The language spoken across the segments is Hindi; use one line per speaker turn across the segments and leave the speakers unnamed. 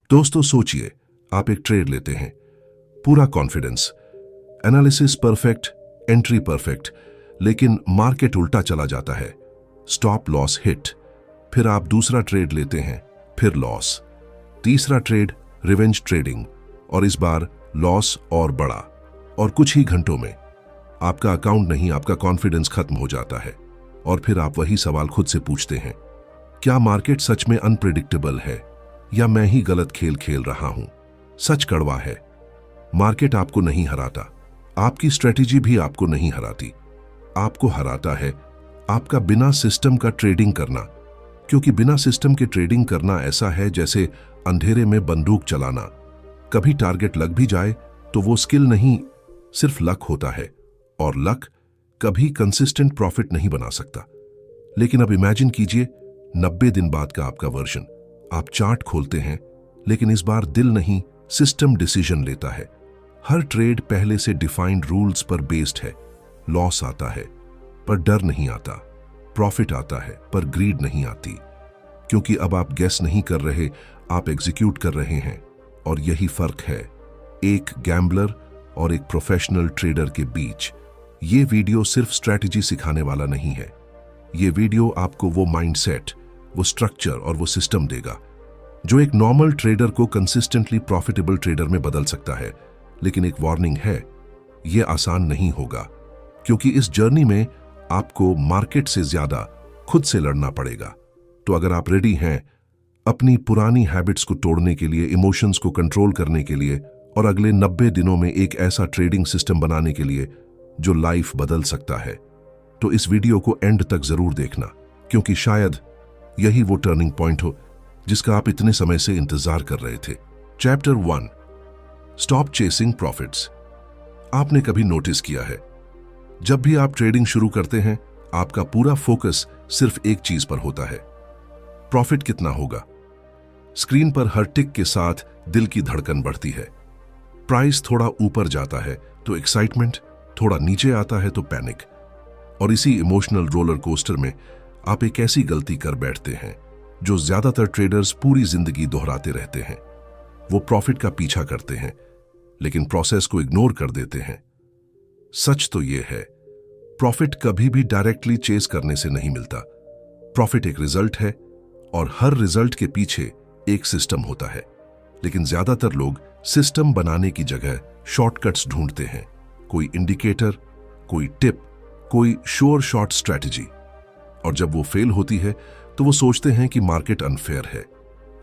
दोस्तों सोचिए, आप एक ट्रेड लेते हैं, पूरा confidence, analysis perfect, entry perfect, लेकिन मार्केट उल्टा चला जाता है, स्टॉप लॉस हिट। फिर आप दूसरा ट्रेड लेते हैं, फिर लॉस, तीसरा ट्रेड रिवेंज ट्रेडिंग, और इस बार लॉस और बड़ा। और कुछ ही घंटों में आपका अकाउंट नहीं, आपका कॉन्फिडेंस खत्म हो जाता है। और फिर आप वही सवाल खुद से पूछते हैं, क्या मार्केट सच में अनप्रेडिक्टेबल है या मैं ही गलत खेल खेल रहा हूं? सच कड़वा है, मार्केट आपको नहीं हराता, आपकी स्ट्रेटेजी भी आपको नहीं हराती। आपको हराता है आपका बिना सिस्टम का ट्रेडिंग करना, क्योंकि बिना सिस्टम के ट्रेडिंग करना ऐसा है जैसे अंधेरे में बंदूक चलाना। कभी टारगेट लग भी जाए तो वो स्किल नहीं, सिर्फ लक होता है, और लक कभी कंसिस्टेंट प्रॉफिट नहीं बना सकता। लेकिन अब इमेजिन कीजिए 90 दिन बाद का आपका वर्जन। आप चार्ट खोलते हैं, लेकिन इस बार दिल नहीं, सिस्टम डिसीजन लेता है। हर ट्रेड पहले से डिफाइंड रूल्स पर बेस्ड है। लॉस आता है पर डर नहीं आता, प्रॉफिट आता है पर ग्रीड नहीं आती, क्योंकि अब आप गेस नहीं कर रहे, आप एग्जीक्यूट कर रहे हैं। और यही फर्क है एक गैम्बलर और एक प्रोफेशनल ट्रेडर के बीच। ये वीडियो सिर्फ स्ट्रैटेजी सिखाने वाला नहीं है, ये वीडियो आपको वो माइंडसेट, वो स्ट्रक्चर और वो सिस्टम देगा जो एक नॉर्मल ट्रेडर को कंसिस्टेंटली प्रॉफिटेबल ट्रेडर में बदल सकता है। लेकिन एक वार्निंग है, यह आसान नहीं होगा, क्योंकि इस जर्नी में आपको मार्केट से ज्यादा खुद से लड़ना पड़ेगा। तो अगर आप रेडी हैं अपनी पुरानी हैबिट्स को तोड़ने के लिए, इमोशंस को कंट्रोल करने के लिए, और अगले 90 दिनों में एक ऐसा ट्रेडिंग सिस्टम बनाने के लिए जो लाइफ बदल सकता है, तो इस वीडियो को एंड तक जरूर देखना, क्योंकि शायद यही वो टर्निंग पॉइंट हो जिसका आप इतने समय से इंतजार कर रहे थे। Chapter 1, stop chasing profits. आपने कभी नोटिस किया है, जब भी आप ट्रेडिंग शुरू करते हैं, आपका पूरा फोकस सिर्फ एक चीज पर होता है, प्रॉफिट कितना होगा। स्क्रीन पर हर टिक के साथ दिल की धड़कन बढ़ती है। प्राइस थोड़ा ऊपर जाता है तो एक्साइटमेंट, थोड़ा नीचे आता है तो पैनिक। और इसी इमोशनल रोलर कोस्टर में आप एक ऐसी गलती कर बैठते हैं जो ज्यादातर ट्रेडर्स पूरी जिंदगी दोहराते रहते हैं। वो प्रॉफिट का पीछा करते हैं, लेकिन प्रोसेस को इग्नोर कर देते हैं। सच तो यह है, प्रॉफिट कभी भी डायरेक्टली चेस करने से नहीं मिलता। प्रॉफिट एक रिजल्ट है, और हर रिजल्ट के पीछे एक सिस्टम होता है। लेकिन ज्यादातर लोग सिस्टम बनाने की जगह शॉर्टकट्स ढूंढते हैं, कोई इंडिकेटर, कोई टिप, कोई श्योर शॉट स्ट्रैटेजी। और जब वो फेल होती है तो वो सोचते हैं कि मार्केट अनफेयर है।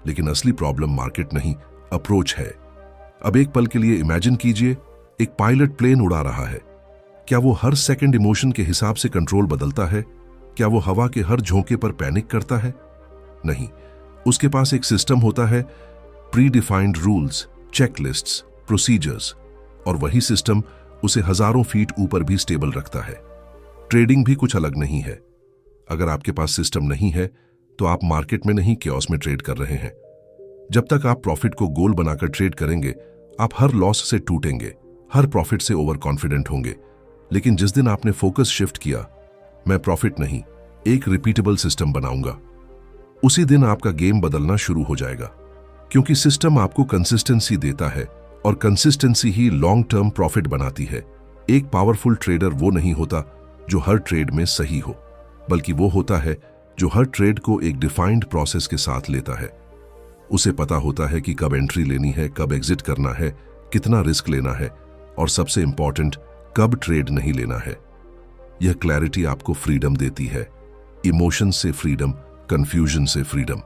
लेकिन असली प्रॉब्लम मार्केट नहीं, अप्रोच है। अब एक पल के लिए इमेजिन कीजिए, एक पायलट प्लेन उड़ा रहा है। क्या वो हर सेकंड इमोशन के हिसाब से कंट्रोल बदलता है? क्या वो हवा के हर झोंके पर पैनिक करता है? नहीं, उसके पास एक सिस्टम होता है, pre defined rules, checklists, procedures, और वही सिस्टम उसे हजारों फीट ऊपर भी स्टेबल रखता है। ट्रेडिंग भी कुछ अलग नहीं है। अगर आपके पास सिस्टम नहीं है तो आप मार्केट में नहीं, क्योस में ट्रेड कर रहे हैं। जब तक आप प्रॉफिट को गोल बनाकर ट्रेड करेंगे, आप हर लॉस से टूटेंगे, हर प्रॉफिट से ओवर कॉन्फिडेंट होंगे। लेकिन जिस दिन आपने फोकस शिफ्ट किया, मैं प्रॉफिट नहीं, एक रिपीटेबल सिस्टम बनाऊंगा, उसी दिन आपका गेम बदलना शुरू हो जाएगा। क्योंकि सिस्टम आपको कंसिस्टेंसी देता है, और कंसिस्टेंसी ही लॉन्ग टर्म प्रॉफिट बनाती है। एक पावरफुल ट्रेडर वो नहीं होता जो हर ट्रेड में सही हो, बल्कि वो होता है जो हर ट्रेड को एक डिफाइंड प्रोसेस के साथ लेता है। उसे पता होता है कि कब एंट्री लेनी है, कब एग्जिट करना है, कितना रिस्क लेना है, और सबसे इंपॉर्टेंट, कब ट्रेड नहीं लेना है। यह क्लैरिटी आपको फ्रीडम देती है, इमोशन से फ्रीडम, कंफ्यूजन से फ्रीडम।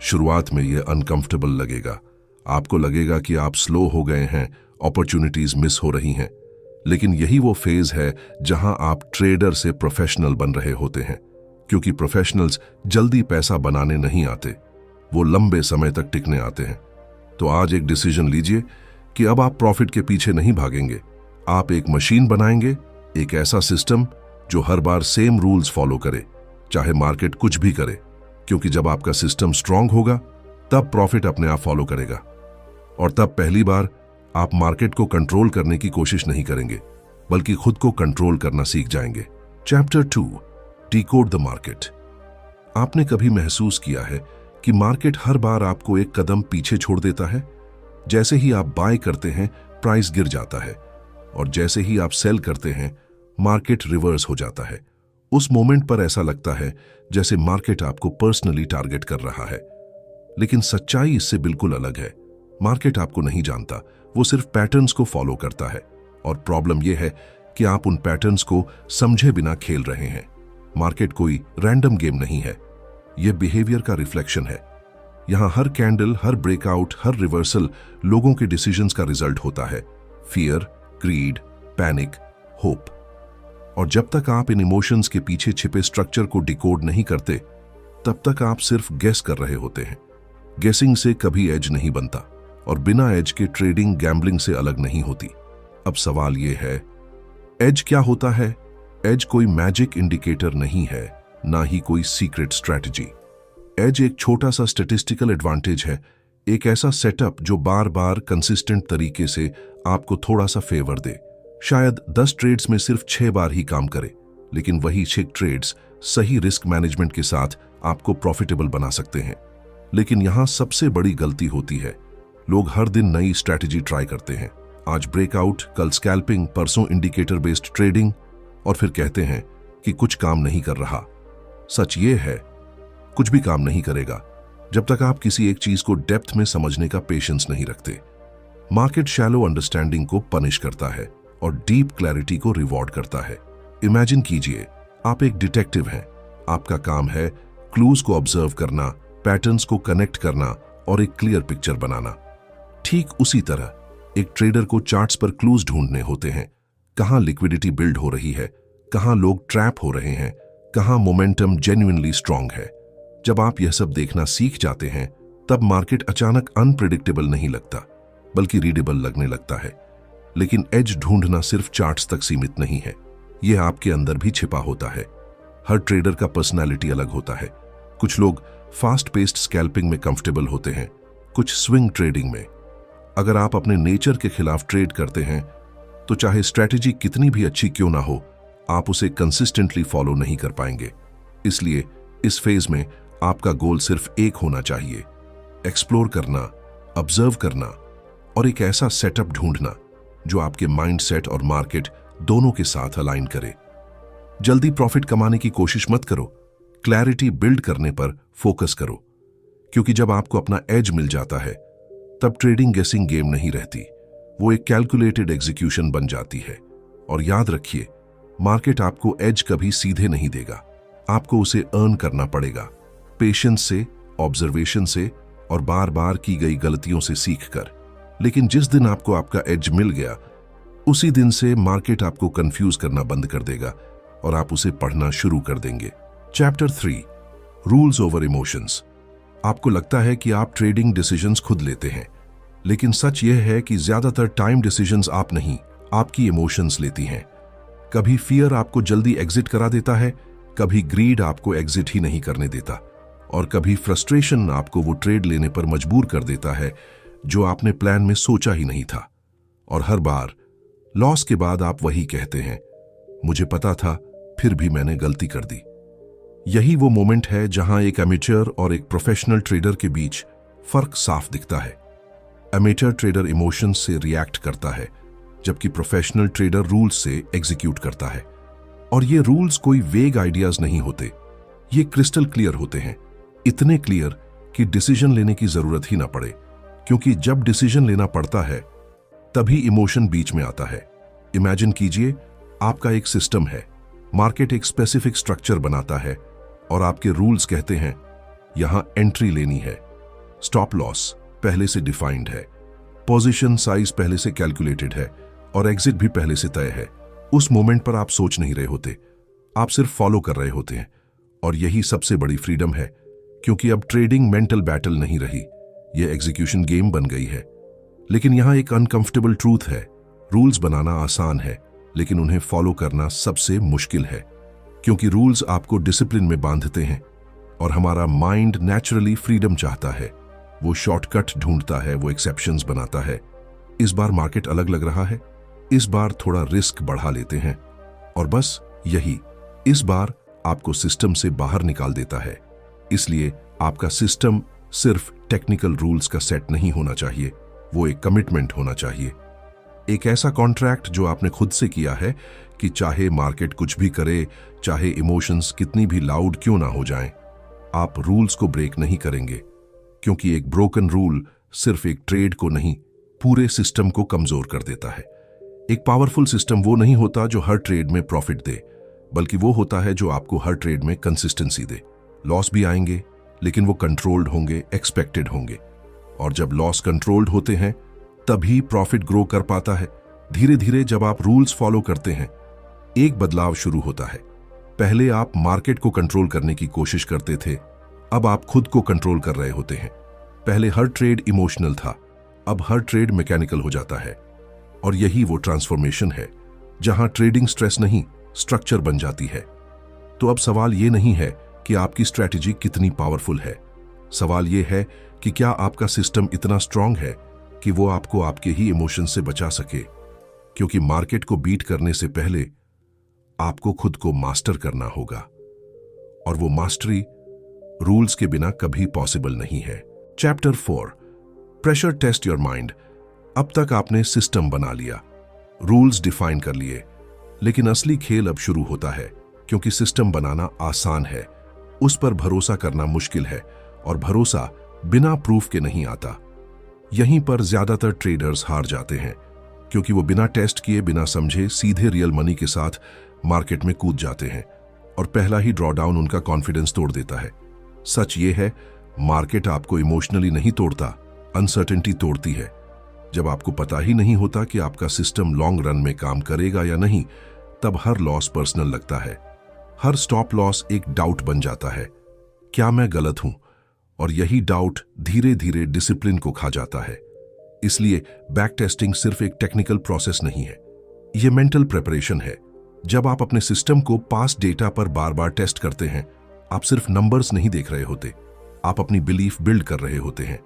शुरुआत में यह अनकंफर्टेबल लगेगा, आपको लगेगा कि आप स्लो हो गए हैं, अपॉर्चुनिटीज मिस हो रही हैं। लेकिन यही वो फेज है जहां आप ट्रेडर से प्रोफेशनल बन रहे होते हैं, क्योंकि प्रोफेशनल्स जल्दी पैसा बनाने नहीं आते, वो लंबे समय तक टिकने आते हैं। तो आज एक डिसीजन लीजिए कि अब आप प्रॉफिट के पीछे नहीं भागेंगे, आप एक मशीन बनाएंगे, एक ऐसा सिस्टम जो हर बार सेम रूल्स फॉलो करे, चाहे मार्केट कुछ भी करे। क्योंकि जब आपका सिस्टम स्ट्रांग होगा, तब प्रॉफिट अपने आप फॉलो करेगा, और तब पहली बार आप मार्केट को कंट्रोल करने की कोशिश नहीं करेंगे, बल्कि खुद को कंट्रोल करना सीख जाएंगे। Chapter 2, decode the market. आपने कभी महसूस किया है कि मार्केट हर बार आपको एक कदम पीछे छोड़ देता है। जैसे ही आप बाय करते हैं प्राइस गिर जाता है, और जैसे ही आप सेल करते हैं मार्केट रिवर्स हो जाता है। उस मोमेंट पर ऐसा लगता है जैसे मार्केट आपको पर्सनली टारगेट कर रहा है। लेकिन सच्चाई इससे बिल्कुल अलग है। मार्केट आपको नहीं जानता, वो सिर्फ पैटर्न्स को फॉलो करता है। और प्रॉब्लम यह है कि आप उन पैटर्न्स को समझे बिना खेल रहे हैं। मार्केट कोई रैंडम गेम नहीं है, यह बिहेवियर का रिफ्लेक्शन है। यहां हर कैंडल, हर ब्रेकआउट, हर रिवर्सल लोगों के डिसीजंस का रिजल्ट होता है। Fear, greed, panic, hope. और जब तक आप इन इमोशंस के पीछे छिपे स्ट्रक्चर को डिकोड नहीं करते, तब तक आप सिर्फ गेस कर रहे होते हैं। गेसिंग से कभी एज नहीं बनता, और बिना एज के ट्रेडिंग गैम्बलिंग से अलग नहीं होती। अब सवाल यह है, एज क्या होता है? एज कोई मैजिक इंडिकेटर नहीं है, ना ही कोई सीक्रेट स्ट्रैटेजी। एज एक छोटा सा स्टैटिस्टिकल एडवांटेज है, एक ऐसा सेटअप जो बार बार कंसिस्टेंट तरीके से आपको थोड़ा सा फेवर दे। शायद 10 ट्रेड्स में सिर्फ 6 बार ही काम करे, लेकिन वही 6 ट्रेड्स सही रिस्क मैनेजमेंट के साथ आपको प्रॉफिटेबल बना सकते हैं। लेकिन यहां सबसे बड़ी गलती होती है, लोग हर दिन नई स्ट्रैटेजी ट्राई करते हैं। आज ब्रेकआउट, कल स्कैल्पिंग, परसों इंडिकेटर बेस्ड ट्रेडिंग, और फिर कहते हैं कि कुछ काम नहीं कर रहा। सच ये है, कुछ भी काम नहीं करेगा जब तक आप किसी एक चीज को डेप्थ में समझने का पेशेंस नहीं रखते। मार्केट शैलो अंडरस्टैंडिंग को पनिश करता है और डीप क्लैरिटी को रिवॉर्ड करता है। इमेजिन कीजिए, आप एक डिटेक्टिव हैं। आपका काम है क्लूज को ऑब्जर्व करना, पैटर्न्स को कनेक्ट करना और एक क्लियर पिक्चर बनाना। ठीक उसी तरह एक ट्रेडर को चार्ट्स पर क्लूज ढूंढने होते हैं। कहां लिक्विडिटी बिल्ड हो रही है, कहां लोग ट्रैप हो रहे हैं, कहां मोमेंटम जेन्युइनली स्ट्रांग है। जब आप यह सब देखना सीख जाते हैं, तब मार्केट अचानक अनप्रेडिक्टेबल नहीं लगता, बल्कि रीडेबल लगने लगता है। लेकिन एज ढूंढना सिर्फ चार्ट्स तक सीमित नहीं है, यह आपके अंदर भी छिपा होता है। हर ट्रेडर का पर्सनैलिटी अलग होता है। कुछ लोग फास्ट पेस्ड स्कैल्पिंग में कंफर्टेबल होते हैं, कुछ स्विंग ट्रेडिंग में। अगर आप अपने नेचर के खिलाफ ट्रेड करते हैं, तो चाहे स्ट्रैटेजी कितनी भी अच्छी क्यों ना हो, आप उसे कंसिस्टेंटली फॉलो नहीं कर पाएंगे। इसलिए इस फेज में आपका गोल सिर्फ एक होना चाहिए, एक्सप्लोर करना, ऑब्जर्व करना और एक ऐसा सेटअप ढूंढना जो आपके माइंडसेट और मार्केट दोनों के साथ अलाइन करे। जल्दी प्रॉफिट कमाने की कोशिश मत करो, क्लैरिटी बिल्ड करने पर फोकस करो। क्योंकि जब आपको अपना एज मिल जाता है, तब ट्रेडिंग गेसिंग गेम नहीं रहती, वो एक कैलकुलेटेड एग्जीक्यूशन बन जाती है। और याद रखिए, मार्केट आपको एज कभी सीधे नहीं देगा, आपको उसे अर्न करना पड़ेगा, पेशेंस से, ऑब्जर्वेशन से और बार बार की गई गलतियों से सीखकर। लेकिन जिस दिन आपको आपका एज मिल गया, उसी दिन से मार्केट आपको कंफ्यूज करना बंद कर देगा और आप उसे पढ़ना शुरू कर देंगे। Chapter 3, rules over emotions. आपको लगता है कि आप ट्रेडिंग डिसीजंस खुद लेते हैं, लेकिन सच यह है कि ज्यादातर टाइम डिसीजंस आप नहीं, आपकी इमोशंस लेती हैं। कभी फियर आपको जल्दी एग्जिट करा देता है, कभी ग्रीड आपको एग्जिट ही नहीं करने देता, और कभी फ्रस्ट्रेशन आपको वो ट्रेड लेने पर मजबूर कर देता है जो आपने प्लान में सोचा ही नहीं था। और हर बार लॉस के बाद आप वही कहते हैं, मुझे पता था, फिर भी मैंने गलती कर दी। यही वो मोमेंट है जहां एक एमेच्योर और एक प्रोफेशनल ट्रेडर के बीच फर्क साफ दिखता है। एमेच्योर ट्रेडर इमोशंस से रिएक्ट करता है, जबकि प्रोफेशनल ट्रेडर रूल्स से एग्जीक्यूट करता है। और ये रूल्स कोई वेग आइडियाज नहीं होते, ये क्रिस्टल क्लियर होते हैं, इतने क्लियर कि डिसीजन लेने की जरूरत ही ना पड़े। क्योंकि जब डिसीजन लेना पड़ता है, तभी इमोशन बीच में आता है। इमेजिन कीजिए, आपका एक सिस्टम है, मार्केट एक स्पेसिफिक स्ट्रक्चर बनाता है और आपके रूल्स कहते हैं यहां एंट्री लेनी है, स्टॉप लॉस पहले से डिफाइंड है, पोजीशन साइज पहले से कैलकुलेटेड है और एग्जिट भी पहले से तय है। उस मोमेंट पर आप सोच नहीं रहे होते, आप सिर्फ फॉलो कर रहे होते हैं। और यही सबसे बड़ी फ्रीडम है, क्योंकि अब ट्रेडिंग मेंटल बैटल नहीं रही, यह एग्जीक्यूशन गेम बन गई है। लेकिन यहां एक अनकंफर्टेबल ट्रूथ है, रूल्स बनाना आसान है, लेकिन उन्हें फॉलो करना सबसे मुश्किल है। क्योंकि रूल्स आपको डिसिप्लिन में बांधते हैं और हमारा माइंड नेचुरली फ्रीडम चाहता है, वो शॉर्टकट ढूंढता है, वो एक्सेप्शंस बनाता है। इस बार मार्केट अलग लग रहा है, इस बार थोड़ा रिस्क बढ़ा लेते हैं, और बस यही इस बार आपको सिस्टम से बाहर निकाल देता है। इसलिए आपका सिस्टम सिर्फ टेक्निकल रूल्स का सेट नहीं होना चाहिए, वो एक कमिटमेंट होना चाहिए। एक ऐसा कॉन्ट्रैक्ट जो आपने खुद से किया है कि चाहे मार्केट कुछ भी करे, चाहे इमोशंस कितनी भी लाउड क्यों ना हो जाएं, आप रूल्स को ब्रेक नहीं करेंगे, क्योंकि एक ब्रोकन रूल सिर्फ एक ट्रेड को नहीं, पूरे सिस्टम को कमजोर कर देता है। एक पावरफुल सिस्टम वो नहीं होता जो हर ट्रेड में प्रॉफिट दे, बल्कि वो होता है जो आपको हर ट्रेड में कंसिस्टेंसी दे। लॉस भी आएंगे, लेकिन वो कंट्रोल्ड होंगे, एक्सपेक्टेड होंगे। और जब लॉस कंट्रोल्ड होते हैं तभी प्रॉफिट ग्रो कर पाता है। धीरे धीरे जब आप रूल्स फॉलो करते हैं, एक बदलाव शुरू होता है। पहले आप मार्केट को कंट्रोल करने की कोशिश करते थे, अब आप खुद को कंट्रोल कर रहे होते हैं। पहले हर ट्रेड इमोशनल था, अब हर ट्रेड मैकेनिकल हो जाता है। और यही वो ट्रांसफॉर्मेशन है जहां ट्रेडिंग स्ट्रेस नहीं, स्ट्रक्चर बन जाती है। तो अब सवाल ये नहीं है कि आपकी स्ट्रैटेजी कितनी पावरफुल है, सवाल ये है कि क्या आपका सिस्टम इतना स्ट्रांग है कि वो आपको आपके ही इमोशन से बचा सके। क्योंकि मार्केट को बीट करने से पहले आपको खुद को मास्टर करना होगा, और वो मास्टरी रूल्स के बिना कभी पॉसिबल नहीं है। Chapter 4, pressure test your mind. अब तक आपने सिस्टम बना लिया, रूल्स डिफाइन कर लिए, लेकिन असली खेल अब शुरू होता है। क्योंकि सिस्टम बनाना आसान है, उस पर भरोसा करना मुश्किल है, और भरोसा बिना प्रूफ के नहीं आता। यहीं पर ज्यादातर ट्रेडर्स हार जाते हैं, क्योंकि वो बिना टेस्ट किए, बिना समझे सीधे रियल मनी के साथ मार्केट में कूद जाते हैं, और पहला ही ड्रॉडाउन उनका कॉन्फिडेंस तोड़ देता है। सच ये है, मार्केट आपको इमोशनली नहीं तोड़ता, अनसर्टेनिटी तोड़ती है। जब आपको पता ही नहीं होता कि आपका सिस्टम लॉन्ग रन में काम करेगा या नहीं, तब हर लॉस पर्सनल लगता है। हर स्टॉप लॉस एक डाउट बन जाता है, क्या मैं गलत हूं? और यही डाउट धीरे धीरे डिसिप्लिन को खा जाता है। इसलिए बैक टेस्टिंग सिर्फ एक टेक्निकल प्रोसेस नहीं है, यह मेंटल प्रिपरेशन है। जब आप अपने सिस्टम को पास्ट डेटा पर बार बार टेस्ट करते हैं, आप सिर्फ नंबर्स नहीं देख रहे होते, आप अपनी बिलीफ बिल्ड कर रहे होते हैं।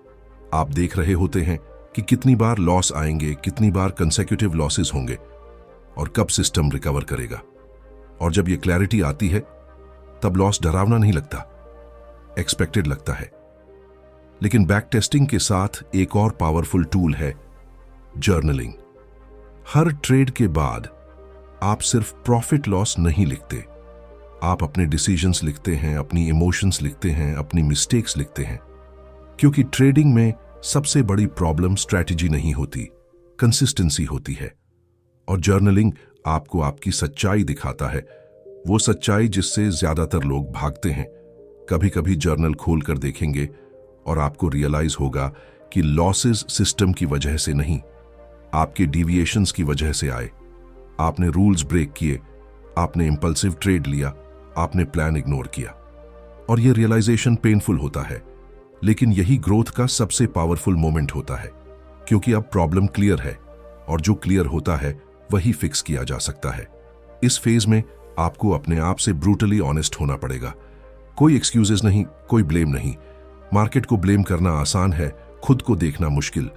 आप देख रहे होते हैं कि कितनी बार लॉस आएंगे, कितनी बार कंसेक्यूटिव लॉसेस होंगे, और कब सिस्टम रिकवर करेगा। और जब ये क्लैरिटी आती है, तब लॉस डरावना नहीं लगता, एक्सपेक्टेड लगता है। लेकिन बैक टेस्टिंग के साथ एक और पावरफुल टूल है, जर्नलिंग। हर ट्रेड के बाद आप सिर्फ प्रॉफिट लॉस नहीं लिखते, आप अपने डिसीजंस लिखते हैं, अपनी इमोशंस लिखते हैं, अपनी मिस्टेक्स लिखते हैं। क्योंकि ट्रेडिंग में सबसे बड़ी प्रॉब्लम स्ट्रैटेजी नहीं होती, कंसिस्टेंसी होती है। और जर्नलिंग आपको आपकी सच्चाई दिखाता है, वो सच्चाई जिससे ज्यादातर लोग भागते हैं। कभी कभी जर्नल खोलकर देखेंगे और आपको रियलाइज होगा कि लॉसेस सिस्टम की वजह से नहीं, आपके डिविएशंस की वजह से आए। आपने रूल्स ब्रेक किए, आपने इंपल्सिव ट्रेड लिया, आपने प्लान इग्नोर किया। और यह रियलाइजेशन पेनफुल होता है, लेकिन यही ग्रोथ का सबसे पावरफुल मोमेंट होता है। क्योंकि अब प्रॉब्लम क्लियर है, और जो क्लियर होता है वही फिक्स किया जा सकता है। इस फेज में आपको अपने आप से ब्रूटली ऑनेस्ट होना पड़ेगा। कोई एक्सक्यूजेस नहीं, कोई ब्लेम नहीं। मार्केट को ब्लेम करना आसान है, खुद को देखना मुश्किल।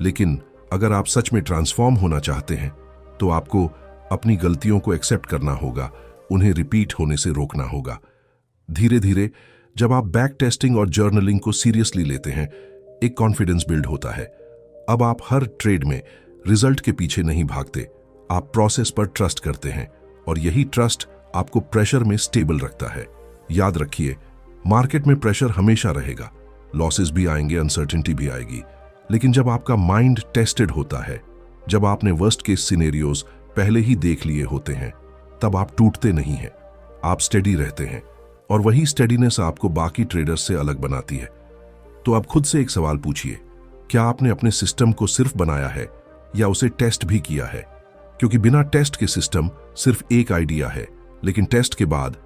लेकिन अगर आप सच में ट्रांसफॉर्म होना चाहते हैं, तो आपको अपनी गलतियों को एक्सेप्ट करना होगा, उन्हें रिपीट होने से रोकना होगा। धीरे धीरे जब आप बैक टेस्टिंग और जर्नलिंग को सीरियसली लेते हैं, एक कॉन्फिडेंस बिल्ड होता है। अब आप हर ट्रेड में रिजल्ट के पीछे नहीं भागते, आप प्रोसेस पर ट्रस्ट करते हैं, और यही ट्रस्ट आपको प्रेशर में स्टेबल रखता है। याद रखिए, मार्केट में प्रेशर हमेशा रहेगा, लॉसेस भी आएंगे, अनसर्टेनिटी भी आएगी। लेकिन जब आपका माइंड टेस्टेड होता है, जब आपने वर्स्ट केस सिनेरियोज पहले ही देख लिए होते हैं, तब आप टूटते नहीं हैं, आप स्टेडी रहते हैं। और वही स्टेडीनेस आपको बाकी ट्रेडर्स से अलग बनाती है। तो आप खुद से एक सवाल पूछिए, क्या आपने अपने सिस्टम को सिर्फ बनाया है या उसे टेस्ट भी किया है? क्योंकि बिना टेस्ट के सिस्टम सिर्फ एक आइडिया है, लेकिन टेस्ट के बाद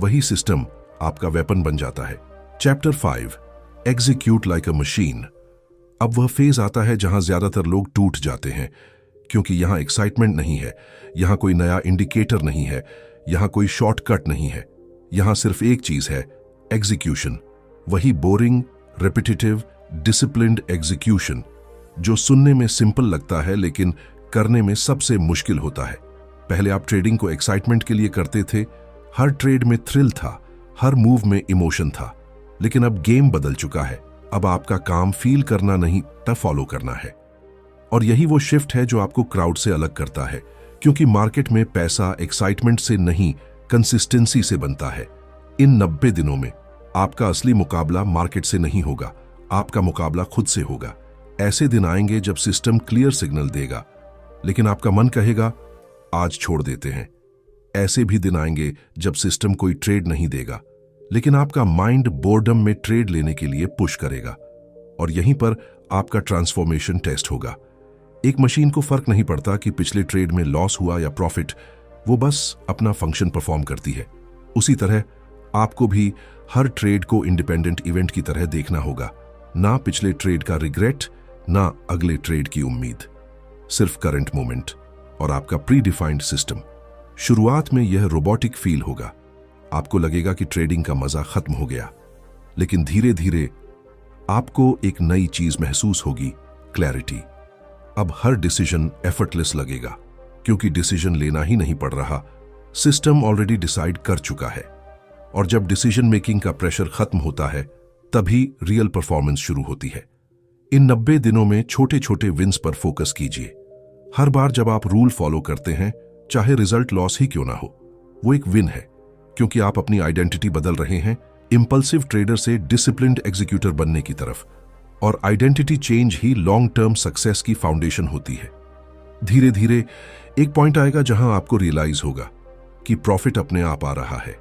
वही सिस्टम आपका वेपन बन जाता है। चैप्टर 5, एग्जीक्यूट लाइक अ मशीन। अब वह फेज आता है जहां ज्यादातर लोग टूट जाते हैं, क्योंकि यहां एक्साइटमेंट नहीं है, यहां कोई नया इंडिकेटर नहीं है, यहां कोई शॉर्टकट नहीं है। यहां सिर्फ एक चीज है, एग्जीक्यूशन। वही बोरिंग, रिपीटेटिव, डिसिप्लिन्ड एग्जीक्यूशन जो सुनने में सिंपल लगता है, लेकिन करने में सबसे मुश्किल होता है। पहले आप ट्रेडिंग को एक्साइटमेंट के लिए करते थे, हर ट्रेड में थ्रिल था, हर मूव में इमोशन था। लेकिन अब गेम बदल चुका है, अब आपका काम फील करना नहीं, तब फॉलो करना है। और यही वो शिफ्ट है जो आपको क्राउड से अलग करता है, क्योंकि मार्केट में पैसा एक्साइटमेंट से नहीं, कंसिस्टेंसी से बनता है। इन 90 दिनों में आपका असली मुकाबला मार्केट से नहीं होगा, आपका मुकाबला खुद से होगा। ऐसे दिन आएंगे जब सिस्टम क्लियर सिग्नल देगा, लेकिन आपका मन कहेगा आज छोड़ देते हैं। ऐसे भी दिन आएंगे जब सिस्टम कोई ट्रेड नहीं देगा, लेकिन आपका माइंड बोर्डम में ट्रेड लेने के लिए पुश करेगा। और यहीं पर आपका ट्रांसफॉर्मेशन टेस्ट होगा। एक मशीन को फर्क नहीं पड़ता कि पिछले ट्रेड में लॉस हुआ या प्रॉफिट, वो बस अपना फंक्शन परफॉर्म करती है। उसी तरह आपको भी हर ट्रेड को इंडिपेंडेंट इवेंट की तरह देखना होगा। ना पिछले ट्रेड का रिग्रेट, ना अगले ट्रेड की उम्मीद, सिर्फ करंट मोमेंट और आपका प्री डिफाइंड सिस्टम। शुरुआत में यह रोबोटिक फील होगा, आपको लगेगा कि ट्रेडिंग का मजा खत्म हो गया, लेकिन धीरे धीरे आपको एक नई चीज महसूस होगी, क्लैरिटी। अब हर डिसीजन एफर्टलेस लगेगा, क्योंकि डिसीजन लेना ही नहीं पड़ रहा, सिस्टम ऑलरेडी डिसाइड कर चुका है। और जब डिसीजन मेकिंग का प्रेशर खत्म होता है, तभी रियल परफॉर्मेंस शुरू होती है। इन 90 दिनों में छोटे छोटे विंस पर फोकस कीजिए। हर बार जब आप रूल फॉलो करते हैं, चाहे रिजल्ट लॉस ही क्यों ना हो, वो एक विन है, क्योंकि आप अपनी आइडेंटिटी बदल रहे हैं, इंपल्सिव ट्रेडर से डिसिप्लिन्ड एग्जीक्यूटर बनने की तरफ। और आइडेंटिटी चेंज ही लॉन्ग टर्म सक्सेस की फाउंडेशन होती है। धीरे धीरे एक पॉइंट आएगा जहां आपको रियलाइज होगा कि प्रॉफिट अपने आप आ रहा है।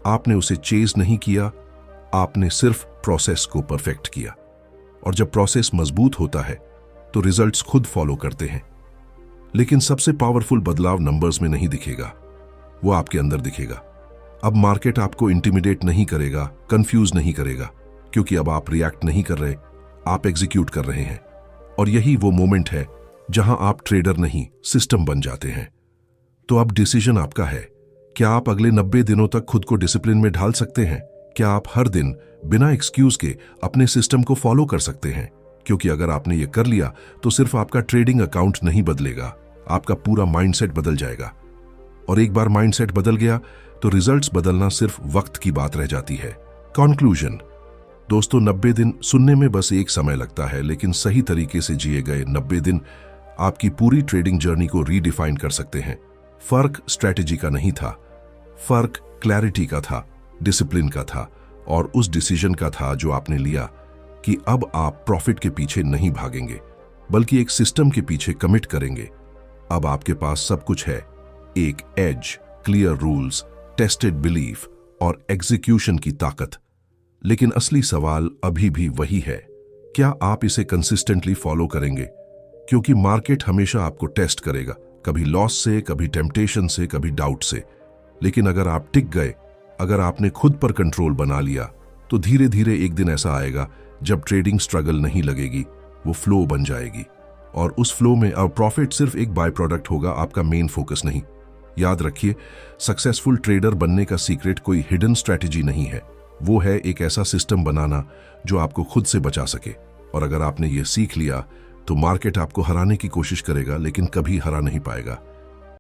आपने उसे चेज नहीं किया, आपने सिर्फ प्रोसेस को परफेक्ट किया। और जब प्रोसेस मजबूत होता है तो रिजल्ट्स खुद फॉलो करते हैं। लेकिन सबसे पावरफुल बदलाव नंबर्स में नहीं दिखेगा, वो आपके अंदर दिखेगा। अब मार्केट आपको इंटिमिडेट नहीं करेगा, कंफ्यूज नहीं करेगा, क्योंकि अब आप रिएक्ट नहीं कर रहे, आप एग्जीक्यूट कर रहे हैं। और यही वो मोमेंट है जहां आप ट्रेडर नहीं, सिस्टम बन जाते हैं। तो अब डिसीजन आपका है। क्या आप अगले 90 दिनों तक खुद को डिसिप्लिन में ढाल सकते हैं? क्या आप हर दिन बिना एक्सक्यूज के अपने सिस्टम को फॉलो कर सकते हैं? क्योंकि अगर आपने ये कर लिया तो सिर्फ आपका ट्रेडिंग अकाउंट नहीं बदलेगा, आपका पूरा माइंडसेट बदल जाएगा। और एक बार माइंडसेट बदल गया तो रिजल्ट्स बदलना सिर्फ वक्त की बात रह जाती है। कंक्लूजन दोस्तों, 90 दिन सुनने में बस एक समय लगता है, लेकिन सही तरीके से जिए गए 90 दिन आपकी पूरी ट्रेडिंग जर्नी को रीडिफाइन कर सकते हैं। फर्क स्ट्रैटेजी का नहीं था, फर्क क्लैरिटी का था, डिसिप्लिन का था, और उस डिसीजन का था जो आपने लिया कि अब आप प्रॉफिट के पीछे नहीं भागेंगे, बल्कि एक सिस्टम के पीछे कमिट करेंगे। अब आपके पास सब कुछ है, एक edge, clear rules, tested belief और एग्जीक्यूशन की ताकत। लेकिन असली सवाल अभी भी वही है, क्या आप इसे कंसिस्टेंटली फॉलो करेंगे? क्योंकि मार्केट हमेशा आपको टेस्ट करेगा, कभी लॉस से, कभी टेम्पटेशन से, कभी डाउट से। लेकिन अगर आप टिक गए, अगर आपने खुद पर कंट्रोल बना लिया, तो धीरे धीरे एक दिन ऐसा आएगा जब ट्रेडिंग स्ट्रगल नहीं लगेगी, वो फ्लो बन जाएगी। और उस फ्लो में अब प्रॉफिट सिर्फ एक बाय प्रोडक्ट होगा, आपका मेन फोकस नहीं। याद रखिए, सक्सेसफुल ट्रेडर बनने का सीक्रेट कोई हिडन स्ट्रैटेजी नहीं है, वो है एक ऐसा सिस्टम बनाना जो आपको खुद से बचा सके। और अगर आपने ये सीख लिया तो मार्केट आपको हराने की कोशिश करेगा, लेकिन कभी हरा नहीं पाएगा।